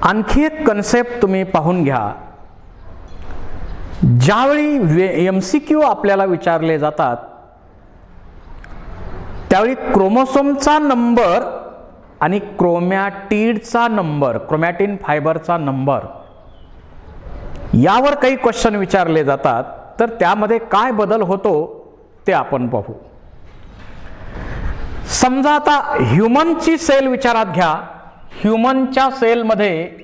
आणखी एक कन्सेप्ट तुम्ही पाहून घ्या. ज्यावेळी MCQ आपल्याला विचारले जातात त्यावेळी क्रोमोसोमचा नंबर आणि क्रोमॅटिडचा नंबर, क्रोमॅटिन फायबरचा नंबर, यावर काही क्वेश्चन विचारले जातात. तर त्यामध्ये काय बदल होतो ते आपण पाहू. समजा आता ह्यूमनची सेल विचारात घ्या. ह्यूमनच्या सेलमध्ये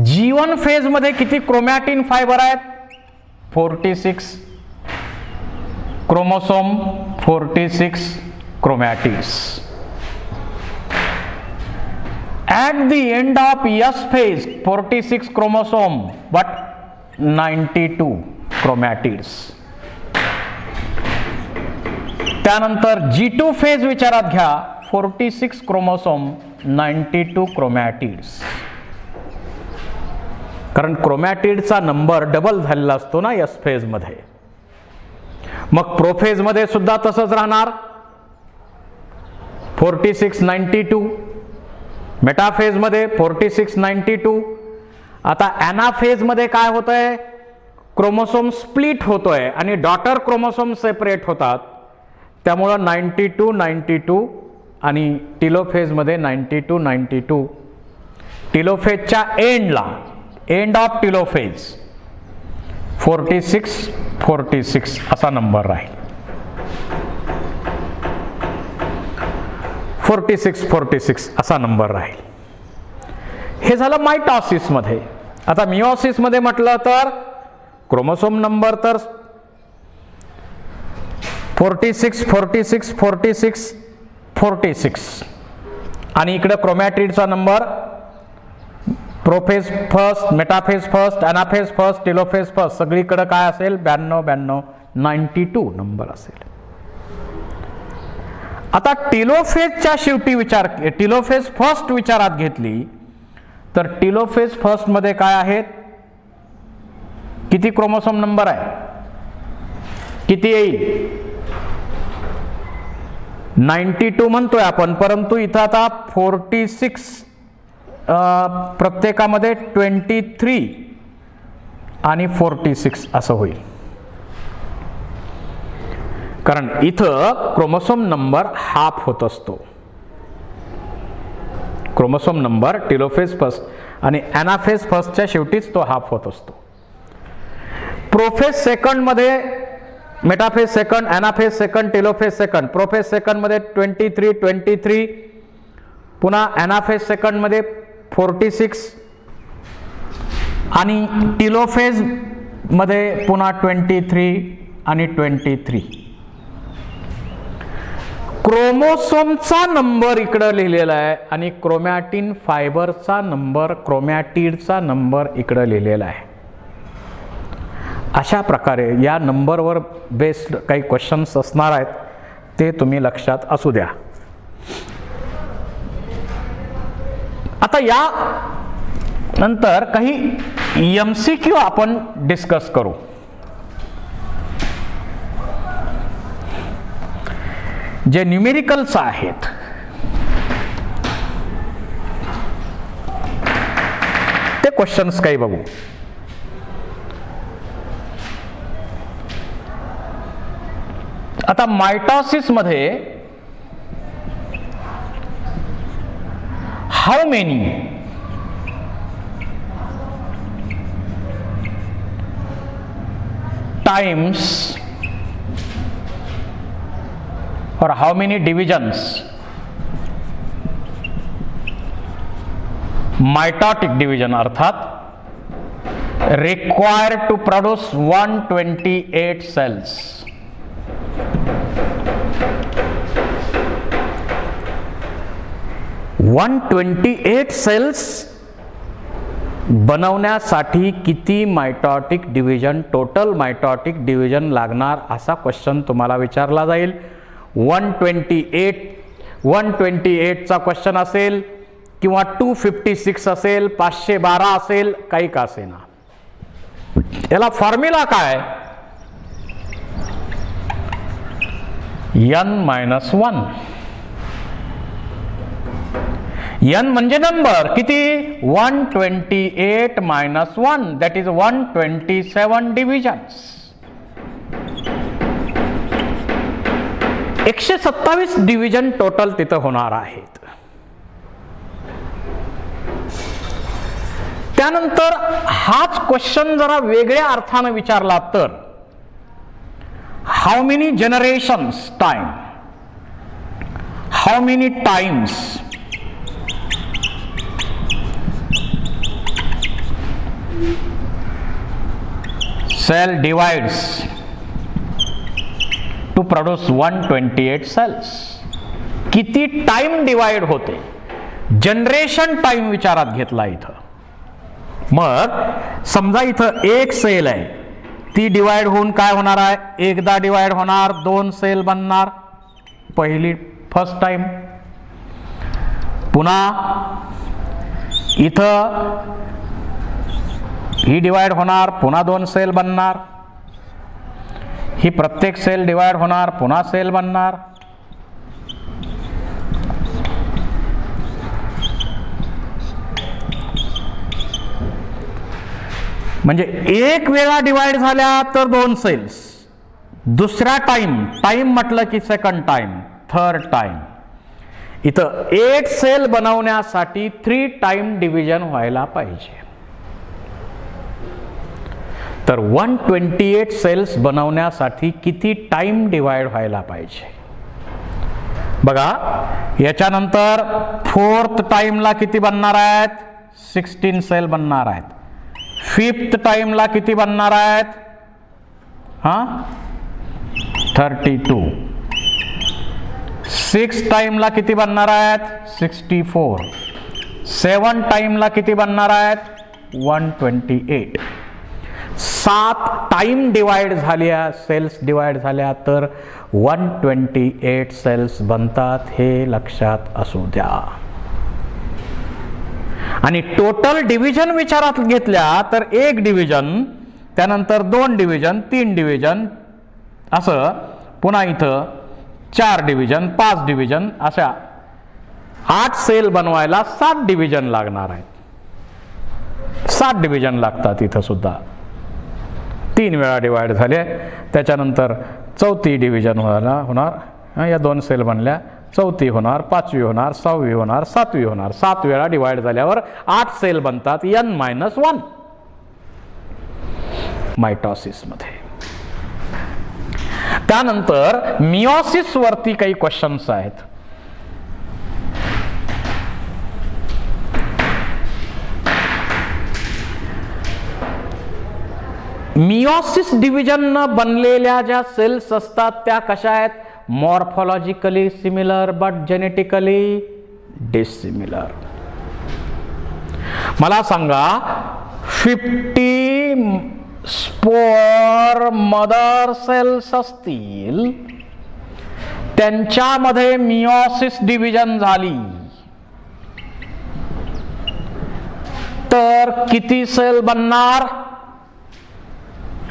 G1 फेज मध्ये किती क्रोमॅटिन फायबर आहेत? 46 chromosome, 46 chromatids. At the end of S phase 46 chromosome but 92 chromatids. त्यानंतर G2 फेज विचारात घ्या. 46 क्रोमोसोम, 92 क्रोमॅटिड्स. कारण क्रोमॅटिडचा नंबर डबल झालेला असतो ना S फेज मध्ये. मग प्रोफेज मध्ये सुद्धा तसंच राहणार, 46 92. मेटाफेज मध्ये 46 92. आता ॲनाफेज मध्ये काय होतंय? क्रोमोसोम स्प्लिट होतोय आणि डॉटर क्रोमोसोम सेपरेट होतात. त्यामुळं 92 92 आणि टिलोफेज मध्ये 92 92. टिलोफेजच्या एंडला, एंड ऑफ टिलोफेज 46 46 असा नंबर राहील. 46 46 असा नंबर राहील. हे झालं मायटॉसिस मध्ये. आता मिओसिस मध्ये म्हटलं तर क्रोमोसोम नंबर तर 46 46 46 46 आणि इकडे क्रोमॅटिडचा number prophase first, metaphase first, anaphase first, telophase first, सगळीकडे काय असेल? 92 92 92 नंबर असेल. आता टिलोफेजच्या शेवटी टिलोफेज फर्स्ट विचारात घेतली तर टिलोफेज फर्स्ट मध्ये काय आहेत? किती क्रोमोसोम नंबर आहे? किती येईल? 92 म्हणतोय आपण, परंतु इथं आता 46 प्रत्येकामध्ये 23 आणि 46 असं होईल. कारण इथं क्रोमोसोम नंबर हाफ होत असतो. क्रोमोसोम नंबर टिलोफेज फर्स्ट आणि ॲनाफेज फर्स्टच्या शेवटीच तो हाफ होत असतो. प्रोफेज सेकंड मध्ये metaphase second, anaphase second, telophase second. Prophase second मध्ये 23 23, पुन्हा ॲनाफेज सेकंड मध्ये 46 आणि टिलोफेज मध्ये पुन्हा 23 आणि 23. क्रोमोसोमचा नंबर इकडं लिहिलेला आहे आणि क्रोमॅटिन फायबरचा नंबर, क्रोमॅटिडचा नंबर इकडं लिहिलेला आहे. अशा प्रकारे या नंबरवर बेस्ड काही क्वेश्चन्स असणार आहेत, ते तुम्ही लक्षात असू द्या. आता या नंतर काही MCQ आपण डिस्कस करू. जे न्यूमेरिकल्स आहेत ते क्वेश्चन्स काही बघू. आता मायटॉसिस मध्ये how many times or how many divisions mitotic division अर्थात required to produce 128 cells. cells बनवण्यासाठी किती mitotic division, total mitotic division लागणार असा क्वेश्चन तुम्हाला विचारला जाईल. 128 चा क्वेश्चन असेल किंवा 256 असेल, 512 असेल, काही का असेना. याला फॉर्म्युला काय? n-1 n म्हणजे नंबर किती 128 minus 1 that is 127 divisions. 127 division total तिथं होणार आहेत. त्यानंतर हाच क्वेश्चन जरा वेगळ्या अर्थानं विचारला तर how many generations time, how many times cell divides to produce 128 cells. किती टाइम डिवाइड होते, जनरेशन टाइम विचारात घेतला इथं. मग समजा इथं एक सेल आहे, ती डिवाइड होऊन काय होणार आहे, एकदा डिवाइड होणार, 2 सेल बनणार, पहिली फर्स्ट टाइम. पुन्हा इथं ही डिवाइड होणार, पुन्हा 2 सेल बनणार, ही प्रत्येक सेल डिवाइड होणार, पुन्हा सेल बनणार. म्हणजे एक वेळा डिवाइड झाल्या तर 2 सेल्स, दुसरा टाइम, टाइम म्हटलं की सेकंड टाइम, थर्ड टाइम. इथं 8 सेल बनवण्यासाठी 3 टाइम डिव्हिजन व्हायला पाहिजे. तर 128 सेल्स बनवण्यासाठी किती टाइम डिवाइड व्हायला पाहिजे बघा. याच्यानंतर 4th टाइमला किती बनणार आहेत, 16 सेल बनणार आहेत. 5th टाइमला किती बनणार आहेत, 32. 6th टाइमला किती बनणार आहेत, 64. 7th टाइमला किती बनणार आहेत, 128. 7 टाइम डिवाइड झाल्या, सेल्स डिवाइड झाल्या तर 128 सेल्स बनतात, हे लक्षात असू द्या. आणि टोटल डिव्हिजन विचारात घेतल्या तर 1 डिव्हिजन, त्यानंतर 2 डिव्हिजन, 3 डिव्हिजन, असं पुन्हा इथं 4 डिव्हिजन, 5 डिव्हिजन, अशा 8 सेल बनवायला 7 डिव्हिजन लागणार आहेत. 7 डिव्हिजन लागतात इथं सुद्धा. 3 वेळा डिवाइड झाले, त्याच्यानंतर 4थी डिव्हिजन होणार, या 2 सेल बनल्या, 4थी होणार, 5वी होणार, 6वी होणार, 7वी होणार. 7 वेळा डिवाइड झाल्यावर 8 सेल बनतात, n-1 मायटॉसिस मध्ये. त्यानंतर मियोसिस वरती काही क्वेश्चन्स आहेत. मियोसिस डिव्हिजन न बनलेल्या ज्या सेल्स असतात त्या कशा आहेत, मॉर्फॉलॉजिकली सिमिलर बट जेनेटिकली डिसिमिलर. मला सांगा 50 स्पोर मदर सेल्स असतील, त्यांच्यामध्ये मियोसिस डिव्हिजन झाली तर किती सेल बनणार,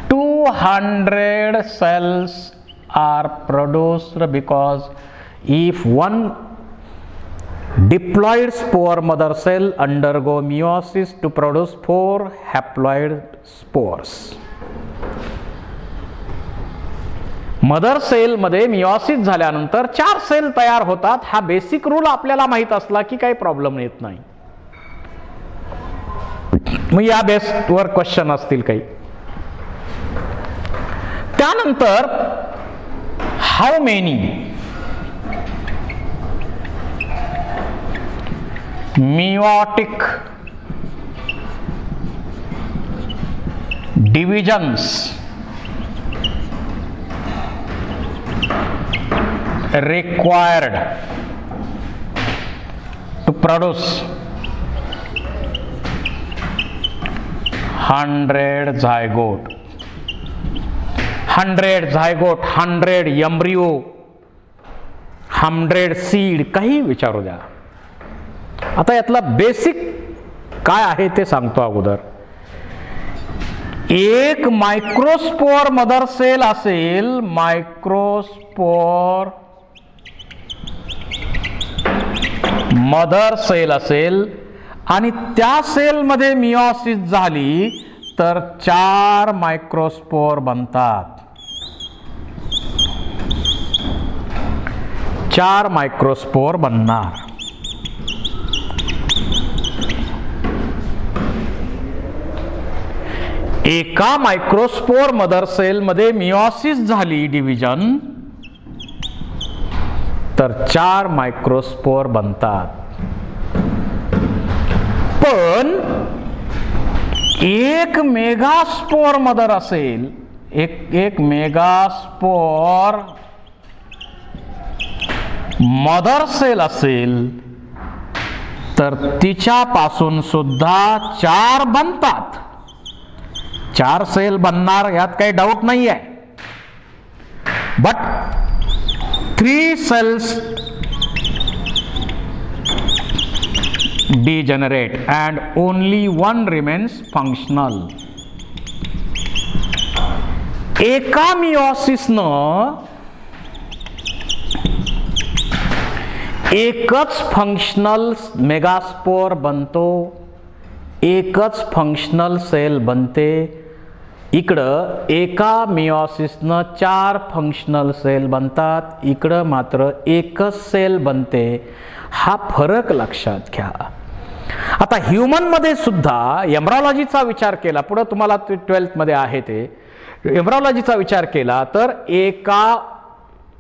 200 cells are produced because if one diploid spore mother cell undergo meiosis to produce 4 haploid spores. Mother cell मध्ये मियोसिस झाल्यानंतर 4 सेल तयार होतात. हा बेसिक रूल आपल्याला माहित असला की काही प्रॉब्लेम येत नाही. मग या बेसवर क्वेश्चन असतील काही. त्यानंतर how many meiotic divisions required to produce 100 zygote, 100 zygote, 100 embryo, 100 seed, काही विचारू द्या. आता यातला बेसिक काय आहे ते सांगतो अगोदर. एक मायक्रोस्पोर मदर सेल असेल, मायक्रोस्पोर मदर सेल असेल आणि त्या सेलमध्ये मिओसिस झाली तर 4 मायक्रोस्पोर बनतात. 4 मायक्रोस्पोर बनणार. एका मायक्रोस्पोर मदर सेल मध्ये मिओसिस झाली डिव्हिजन तर 4 मायक्रोस्पोर बनतात. पण एक मेगास्पोर मदर असेल, एक मेगास्पोर मदर सेल असेल तर तिच्यापासून सुद्धा 4 बनतात. 4 सेल बनणार यात काही डाऊट नाही आहे. But 3 cells degenerate and only 1 remains functional. एका मिओसिसनं एकच फंक्शनल मेगास्पोर बनतो, एकच फंक्शनल सेल बनते. इकडं एका मिओसिसनं 4 फंक्शनल सेल बनतात, इकडं मात्र एकच सेल बनते. हा फरक लक्षात घ्या. आता ह्युमन मध्ये सुद्धा एम्ब्रायलॉजीचा विचार केला, पुढे तुम्हाला 12th मध्ये आहे ते एम्ब्रायलॉजीचा विचार केला तर एका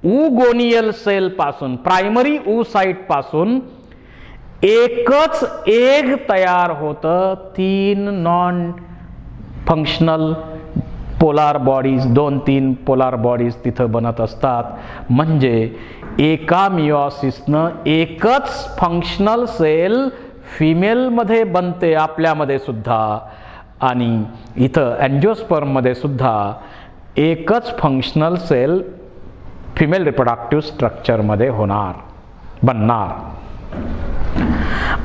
उगोनियल सेल पासून, प्रायमरी साइट पासून एकच एग तयार होतं. 3 non functional polar bodies, 2-3 polar bodies तिथं बनत असतात. म्हणजे एका मिओसिसनं एकच फंक्शनल सेल फिमेल मध्ये बनते, आपल्यामध्ये सुद्धा, आणि इथं अँजिओस्पर्म मध्ये सुद्धा एकच functional cell female reproductive structure मध्ये बनणार.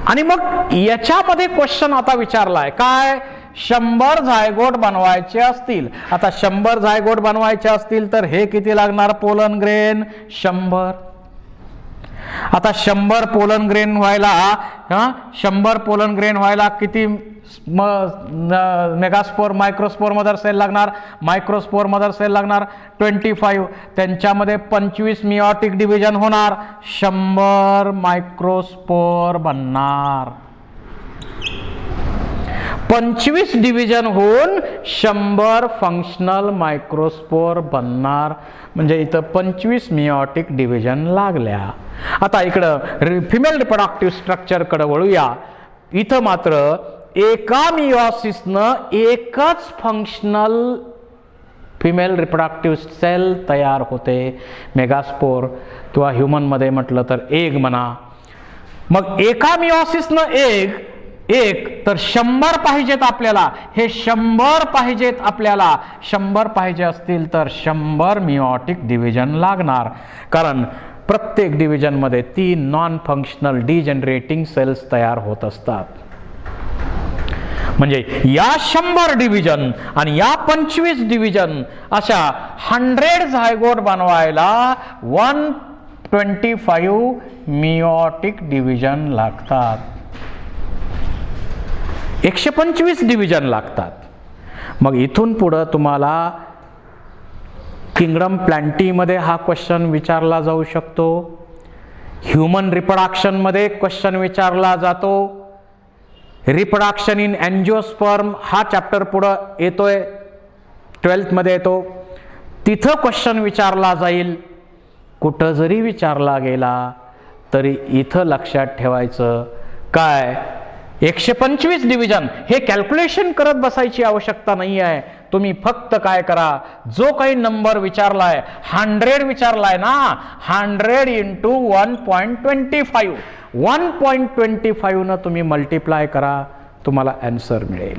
आणि मग याच्यामध्ये क्वेश्चन आता विचारलाय काय, 100 झायगोट बनवायचे असतील. आता 100 झायगोट बनवायचे असतील तर हे किती लागणार पोलन ग्रेन? 100. आता 100 पोलन ग्रेन व्हायला 100 पोलन ग्रेन व्हायला किती मेगास्पोर मायक्रोस्पोर मदर सेल लागणार? मायक्रोस्पोर मदर सेल लागणार 25. त्यांच्यामध्ये 25 मिओटिक डिव्हिजन होणार, 100 मायक्रोस्पोर बनणार. 25 डिव्हिजन होऊन 100 फंक्शनल मायक्रोस्पोर बनणार. म्हणजे इथं 25 मिओटिक डिव्हिजन लागल्या. आता इकडं फिमेल रिप्रोडक्टिव्ह स्ट्रक्चर कडे वळूया. इथं मात्र एका मिओसिसनं एकच फंक्शनल फिमेल रिप्रोडक्टिव्ह सेल तयार होते, मेगास्पोर, किंवा ह्युमन मध्ये म्हटलं तर एग म्हणा. मग एका मिओसिसनं एक तर 100 पाहिजेत आपल्याला. हे 100 पाहिजेत आपल्याला. 100 पाहिजे असतील तर 100 मिओटिक डिव्हिजन लागणार. कारण प्रत्येक डिव्हिजन मध्ये 3 नॉन फंक्शनल डिजनरेटिंग सेल्स तयार होत असतात. म्हणजे या 100 डिव्हिजन आणि या 25 डिव्हिजन अशा 100 झायगोट बनवायला 125 मिओटिक डिव्हिजन लागतात. 125 डिव्हिजन लागतात. मग इथून पुढे तुम्हाला किंगडम प्लांटी मध्ये हा क्वेश्चन विचारला जाऊ शकतो. ह्युमन रिप्रोडक्शन मध्ये क्वेश्चन विचारला जातो. रिप्रोडक्शन इन एंजिओस्पर्म हा चॅप्टर पुढे येतोय, 12th मध्ये येतो. तिथं क्वेश्चन विचारला जाईल. कुठं जरी विचारला गेला तरी इथं लक्षात ठेवायचं काय, 125 डिव्हिजन हे कॅल्क्युलेशन करत बसायची आवश्यकता नाही आहे. तुम्ही फक्त काय करा, जो काही नंबर विचारलाय, 100 विचारलाय ना, 100 इंटू 1.25, 1.25 न तुम्ही मल्टिप्लाय करा, तुम्हाला आन्सर मिळेल.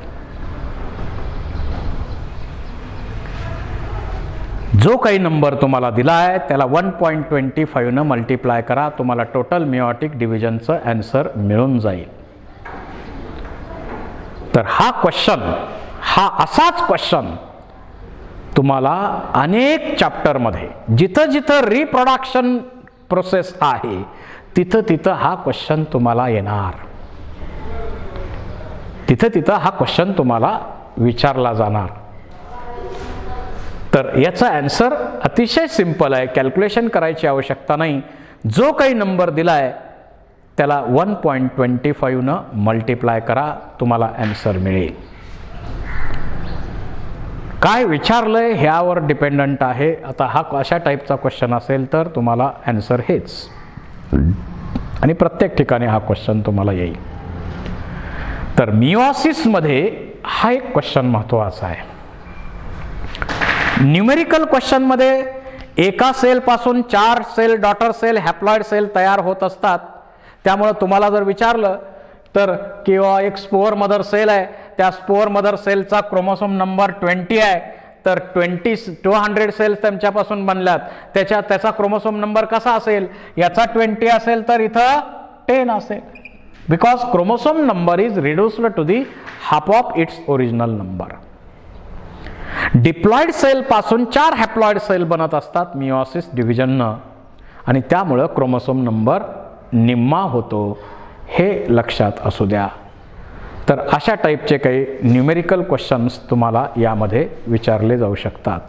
जो काही नंबर तुम्हाला दिलाय त्याला 1.25 न मल्टिप्लाय करा, तुम्हाला टोटल मिओटिक डिव्हिजनचं आन्सर मिळून जाईल. तर हा क्वेश्चन, हा असाच क्वेश्चन तुम्हाला अनेक चॅप्टरमध्ये जिथं जिथं रिप्रोडक्शन प्रोसेस आहे तिथं तिथं हा क्वेश्चन तुम्हाला येणार, तिथं तिथं हा क्वेश्चन तुम्हाला विचारला जाणार. तर याचा आन्सर अतिशय सिंपल आहे, कॅल्क्युलेशन करायची आवश्यकता नाही. जो काही नंबर दिला आहे त्याला 1.25 न मल्टिप्लाय करा, तुम्हाला आन्सर मिळेल. काय विचारलंय ह्यावर डिपेंडंट आहे. आता हा अशा टाईपचा क्वेश्चन असेल तर तुम्हाला आन्सर हेच, आणि प्रत्येक ठिकाणी हा क्वेश्चन तुम्हाला येईल. तर मिओसिसमध्ये हा एक क्वेश्चन महत्त्वाचा आहे. न्यूमेरिकल क्वेश्चनमध्ये एका सेलपासून 4 cell, daughter cell, haploid cell तयार होत असतात. त्यामुळं तुम्हाला जर विचारलं तर किंवा एक स्पोअर मदर सेल आहे, त्या स्पोअर मदर सेलचा क्रोमोसोम नंबर 20 आहे, तर 200 सेल्स त्यांच्यापासून बनल्यात, त्याचा क्रोमोसोम नंबर कसा असेल, याचा 20 असेल तर इथं 10 असेल, because chromosome number is reduced to the half of its original number. Diploid cell पासून 4 हॅप्लॉइड सेल बनत असतात मिओसिस डिव्हिजननं, आणि त्यामुळं क्रोमोसोम नंबर निम्मा होतो, हे लक्षात असू द्या. तर अशा टाईपचे काही न्यूमेरिकल क्वेश्चन्स तुम्हाला यामध्ये विचारले जाऊ शकतात.